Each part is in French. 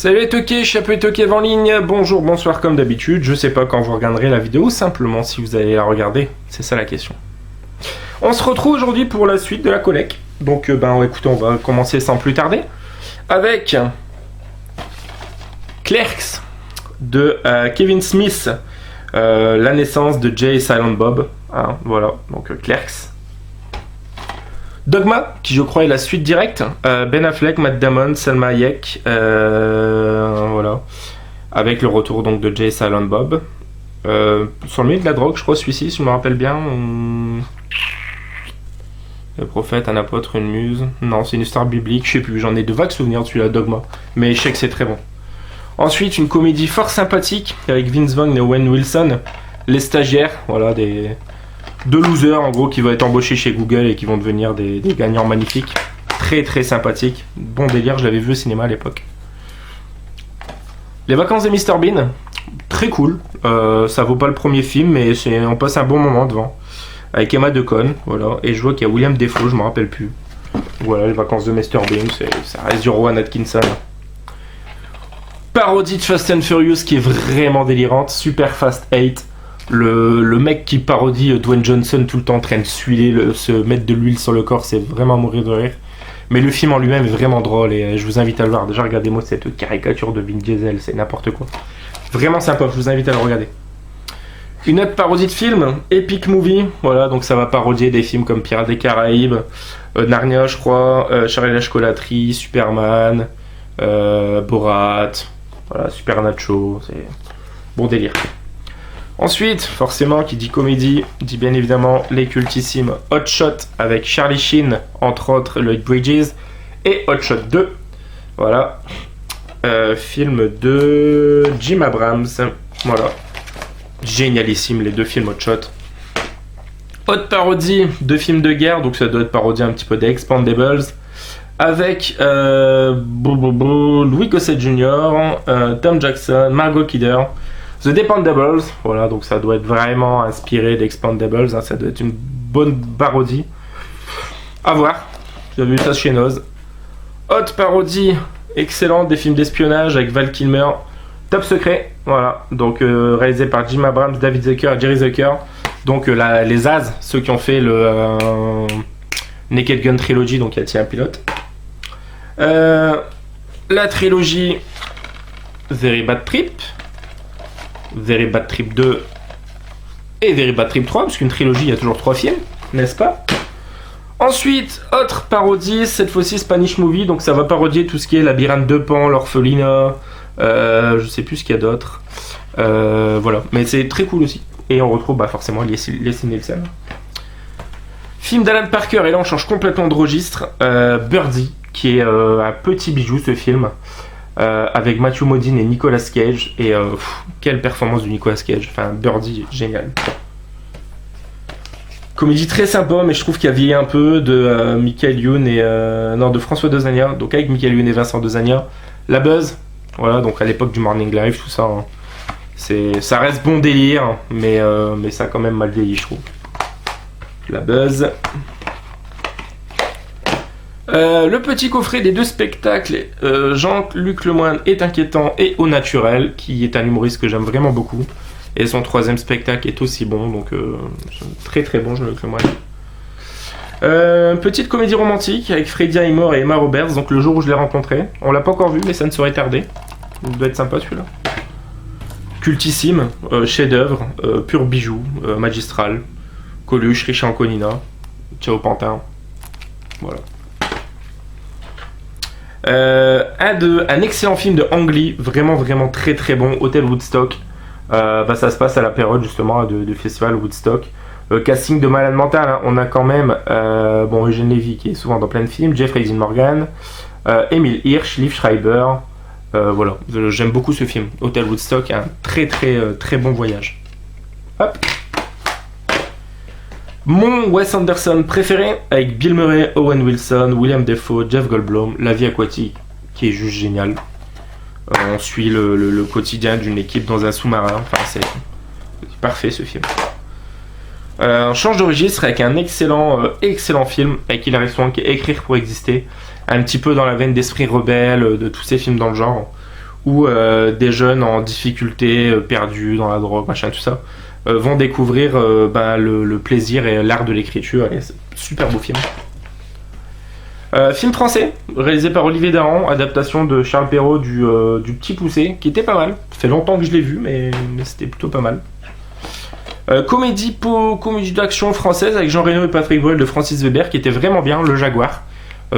Salut les toqués, Chapeau et Toqué en ligne, bonjour, bonsoir comme d'habitude, je sais pas quand vous regarderez la vidéo, simplement si vous allez la regarder, c'est ça la question. On se retrouve aujourd'hui pour la suite de la collecte, donc écoutez, on va commencer sans plus tarder, avec Clerks de Kevin Smith, la naissance de Jay et Silent Bob, hein, voilà, donc Clerks. Dogma, qui je crois est la suite directe, Ben Affleck, Matt Damon, Salma Hayek, voilà, avec le retour donc de Jay et Silent Bob. Sur le milieu de la drogue, je crois celui-ci, si je me rappelle bien. Le prophète, un apôtre, une muse. Non, c'est une histoire biblique, je sais plus, j'en ai de vagues souvenirs de celui-là, Dogma. Mais je sais que c'est très bon. Ensuite, une comédie fort sympathique avec Vince Vaughn et Owen Wilson, Les Stagiaires, voilà, deux losers en gros qui vont être embauchés chez Google et qui vont devenir des gagnants magnifiques. Très très sympathique. Bon délire, je l'avais vu au cinéma à l'époque. Les Vacances de Mr Bean, très cool. Ça vaut pas le premier film, mais on passe un bon moment devant. Avec Emma Deacon, voilà. Et je vois qu'il y a William Dafoe, je me rappelle plus. Voilà, Les Vacances de Mr Bean, ça reste du Rowan Atkinson. Parodie de Fast and Furious qui est vraiment délirante. Super Fast 8. Le mec qui parodie Dwayne Johnson tout le temps en train de suer, se mettre de l'huile sur le corps, c'est vraiment à mourir de rire. Mais le film en lui-même est vraiment drôle et je vous invite à le voir. Déjà, regardez-moi cette caricature de Vin Diesel, c'est n'importe quoi. Vraiment sympa, je vous invite à le regarder. Une autre parodie de film, Epic Movie, voilà, donc ça va parodier des films comme Pirates des Caraïbes, Narnia, je crois, Charlie et la chocolaterie, Superman, Borat, voilà, Super Nacho, c'est bon délire. Ensuite, forcément, qui dit comédie, dit bien évidemment les cultissimes Hot Shot avec Charlie Sheen, entre autres Lloyd Bridges, et Hot Shot 2, voilà, film de Jim Abrams, voilà, génialissime les deux films Hot Shot. Haute parodie de films de guerre, donc ça doit être parodie un petit peu des Expendables, avec Louis Gossett Jr., Tom Jackson, Margot Kidder, The Dependables, voilà, donc ça doit être vraiment inspiré d'Expendables, hein, ça doit être une bonne parodie. À voir, j'ai vu ça chez Noz. Haute parodie excellente des films d'espionnage avec Val Kilmer, Top Secret, voilà, donc réalisé par Jim Abrams, David Zucker et Jerry Zucker. Donc les As, ceux qui ont fait le Naked Gun Trilogy, donc il y a un pilote. La trilogie Very Bad Trip, Very Bad Trip 2 et Very Bad Trip 3, parce qu'une trilogie, il y a toujours 3 films, n'est-ce pas? Ensuite, autre parodie, cette fois-ci Spanish Movie, donc ça va parodier tout ce qui est Labyrinthe de Pan, L'Orphelinat, je sais plus ce qu'il y a d'autre, voilà, mais c'est très cool aussi. Et on retrouve forcément Leslie Nielsen. Film d'Alan Parker, et là on change complètement de registre, Birdie, qui est un petit bijou ce film. Avec Matthew Modine et Nicolas Cage, et quelle performance du Nicolas Cage, enfin Birdie, génial. Comédie très sympa, mais je trouve qu'il y a vieilli un peu, de Michael Youn et de François Dezania, donc avec Michael Youn et Vincent Dezania. La Buzz, voilà, donc à l'époque du Morning Live, tout ça, hein. Ça reste bon délire, mais ça a quand même mal vieilli, je trouve. La Buzz. Le petit coffret des deux spectacles, Jean-Luc Lemoyne est inquiétant et au naturel, qui est un humoriste que j'aime vraiment beaucoup. Et son troisième spectacle est aussi bon, donc très très bon, Jean-Luc Lemoyne. Petite comédie romantique avec Freddie Highmore et Emma Roberts, donc le jour où je l'ai rencontré. On l'a pas encore vu, mais ça ne saurait tarder. Il doit être sympa celui-là. Cultissime, chef-d'œuvre, pur bijou, magistral. Coluche, Richard Anconina, Ciao Pantin. Voilà. Un excellent film de Ang Lee, vraiment vraiment très très bon, Hôtel Woodstock. Ça se passe à la période justement de festival Woodstock. Casting de malade mental, hein. On a quand même Eugène Levy qui est souvent dans plein de films, Jeffrey Dean Morgan, Emile Hirsch, Liv Schreiber. Voilà, j'aime beaucoup ce film, Hôtel Woodstock, un très très très bon voyage. Hop. Mon Wes Anderson préféré, avec Bill Murray, Owen Wilson, William Dafoe, Jeff Goldblum, La vie aquatique, qui est juste génial. On suit le quotidien d'une équipe dans un sous-marin, enfin c'est parfait ce film. On change de registre avec un excellent film avec Hilary Swank, Écrire pour exister, un petit peu dans la veine d'Esprit rebelle, de tous ces films dans le genre, où des jeunes en difficulté, perdus dans la drogue, machin, tout ça, vont découvrir le plaisir et l'art de l'écriture. Et c'est un super beau film. Film français, réalisé par Olivier Dahan, adaptation de Charles Perrault du Petit Poucet, qui était pas mal. Ça fait longtemps que je l'ai vu, mais c'était plutôt pas mal. Comédie d'action française avec Jean Reno et Patrick Bruel de Francis Weber, qui était vraiment bien, Le Jaguar.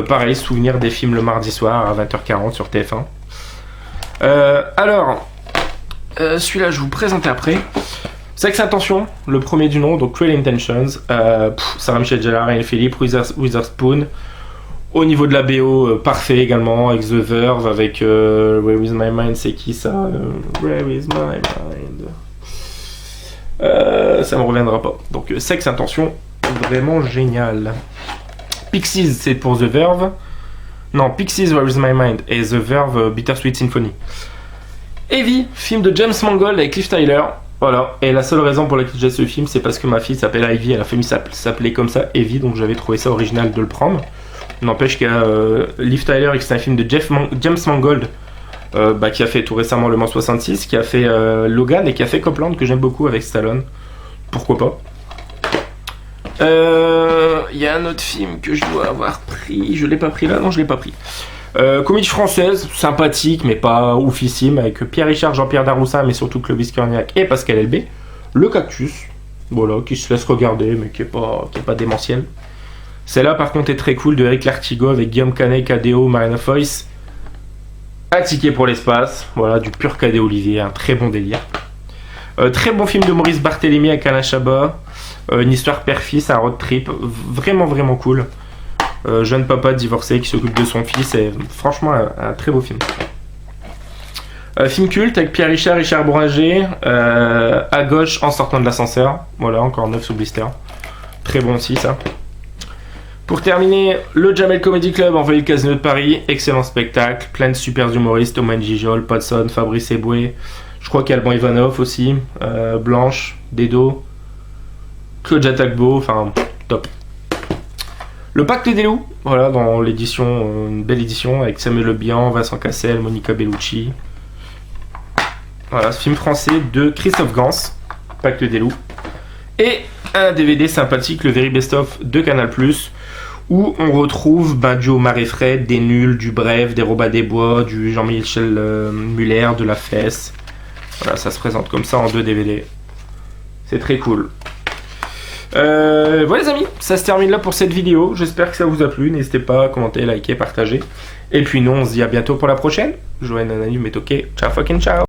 Pareil, souvenir des films le mardi soir à 20h40 sur TF1. Celui-là, je vous présente après. Sex Intention, le premier du nom, donc Cruel Intentions. Sarah Michelle Gellar, Ryan Philippe, Witherspoon. Au niveau de la BO, parfait également, avec The Verve, avec Where Is My Mind, c'est qui ça Where Is My Mind ça me reviendra pas. Donc Sex Intention, vraiment génial. Pixies, c'est pour The Verve. Non, Pixies, Where Is My Mind, et The Verve, Bittersweet Symphony. Heavy, film de James Mangold avec Liv Tyler. Voilà, et la seule raison pour laquelle j'ai ce film, c'est parce que ma fille s'appelle Ivy, et la famille s'appelait comme ça, Heavy, donc j'avais trouvé ça original de le prendre. N'empêche qu'il y a Liv Tyler, et que c'est un film de James Mangold, qui a fait tout récemment Le Mans 66, qui a fait Logan et qui a fait Copland, que j'aime beaucoup avec Stallone. Pourquoi pas. Il y a un autre film que je dois avoir pris. Je l'ai pas pris là, non, je l'ai pas pris. Comédie française, sympathique mais pas oufissime, avec Pierre Richard, Jean-Pierre Daroussin, mais surtout Clovis Cornillac et Pascal Elbé. Le Cactus, voilà, qui se laisse regarder mais qui est pas démentiel. Celle-là par contre est très cool, de Eric Lartigot avec Guillaume Canet, Cadéo, Marina Foïs. Un ticket pour l'espace, voilà, du pur Cadet Olivier, un très bon délire. Très bon film de Maurice Barthélémy avec Alain Chabat. Une histoire père-fils, un road trip, vraiment vraiment cool. Jeune papa divorcé qui s'occupe de son fils, et franchement un très beau film. Film culte avec Pierre Richard, Richard Bouranger, à gauche en sortant de l'ascenseur, voilà, encore neuf sous blister. Très bon aussi ça. Pour terminer, le Jamel Comedy Club envoyé le Casino de Paris, excellent spectacle, plein de super humoristes, Oman Gijol, Podson, Fabrice Eboué, je crois qu'il y a Alban Ivanov aussi, Blanche, Dedo, Claudia Tagbo, enfin top. Le Pacte des Loups, voilà, dans l'édition, une belle édition avec Samuel Le Bihan, Vincent Cassel, Monica Bellucci. Voilà, ce film français de Christophe Gans, Pacte des Loups. Et un DVD sympathique, le Very Best of de Canal+, où on retrouve du Omar et Fred, des Nuls, du Bref, des Robin des Bois, du Jean-Michel Muller, de La Fesse. Voilà, ça se présente comme ça en 2 DVD. C'est très cool. Voilà les amis, ça se termine là pour cette vidéo. J'espère que ça vous a plu. N'hésitez pas à commenter, liker, partager. Et puis nous, on se dit à bientôt pour la prochaine. Joël Nanani, mais ok. Ciao fucking ciao.